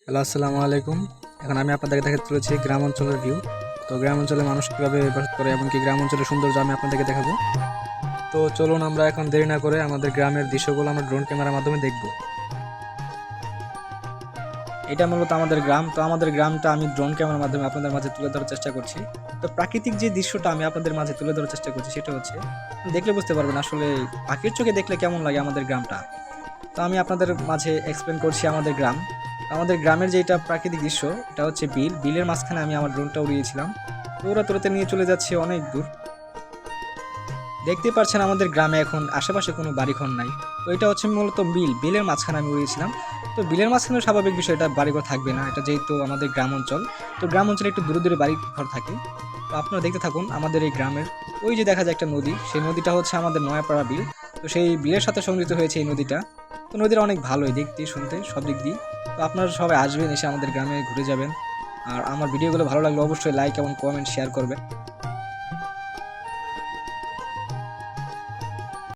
Hello, আসসালামু আলাইকুম। এখন আমি আপনাদেরকে দেখাতে চলেছি গ্রাম অঞ্চলের ভিউ। তো গ্রাম অঞ্চলে মানুষ কীভাবে বসবাস করে এমনকি গ্রাম অঞ্চলের সৌন্দর্য আমি আপনাদেরকে দেখাবো। তো চলুন আমরা এখন দেরি না করে আমাদের গ্রামের দৃশ্যগুলো আমরা ড্রোন ক্যামেরার মাধ্যমে দেখব। এটা মূলত আমাদের গ্রাম। তো আমাদের গ্রামটা আমি ড্রোন ক্যামেরার মাধ্যমে আপনাদের মাঝে তুলে ধরার চেষ্টা করছি। তো প্রাকৃতিক যে দৃশ্যটা আমি আপনাদের মাঝে তুলে ধরার চেষ্টা করছি সেটা হচ্ছে, দেখলে বুঝতে পারবেন আসলে পাখির চোখে দেখলে কেমন লাগে আমাদের গ্রামটা। তো আমি আপনাদের মাঝে এক্সপ্লেন করছি আমাদের গ্রাম। আমাদের গ্রামের যেটা প্রাকৃতিক দৃশ্য, এটা হচ্ছে বিলের মাঝখানে আমি আমার ড্রোনটা উড়িয়েছিলাম। তো ওরা তোরাতে নিয়ে চলে যাচ্ছে অনেক দূর। দেখতে পাচ্ছেন আমাদের গ্রামে এখন আশেপাশে কোনো বাড়িঘর নাই। তো এটা হচ্ছে মূলত বিলের মাঝখানে আমি উড়িয়েছিলাম। তো বিলের মাঝখানে স্বাভাবিক বিষয়, এটা বাড়িঘর থাকবে না, এটা যেহেতু আমাদের গ্রাম অঞ্চল। তো গ্রাম অঞ্চলে একটু দূরে দূরে বাড়ি ঘর থাকে। তো আপনারা দেখতে থাকুন আমাদের এই গ্রামের। ওই যে দেখা যায় একটা নদী, সেই নদীটা হচ্ছে আমাদের নয়াপাড়া বিল। তো সেই বিলের সাথে সংযুক্ত হয়েছে এই নদীটা। তো নদীটা অনেক ভালোই দেখতে শুনতে সব দিক দিয়ে। তো আপনারা সবাই আসবেন, এসে আমাদের গ্রামে ঘুরে যাবেন। আর আমার ভিডিওগুলো ভালো লাগলে অবশ্যই লাইক এবং কমেন্ট শেয়ার করবেন।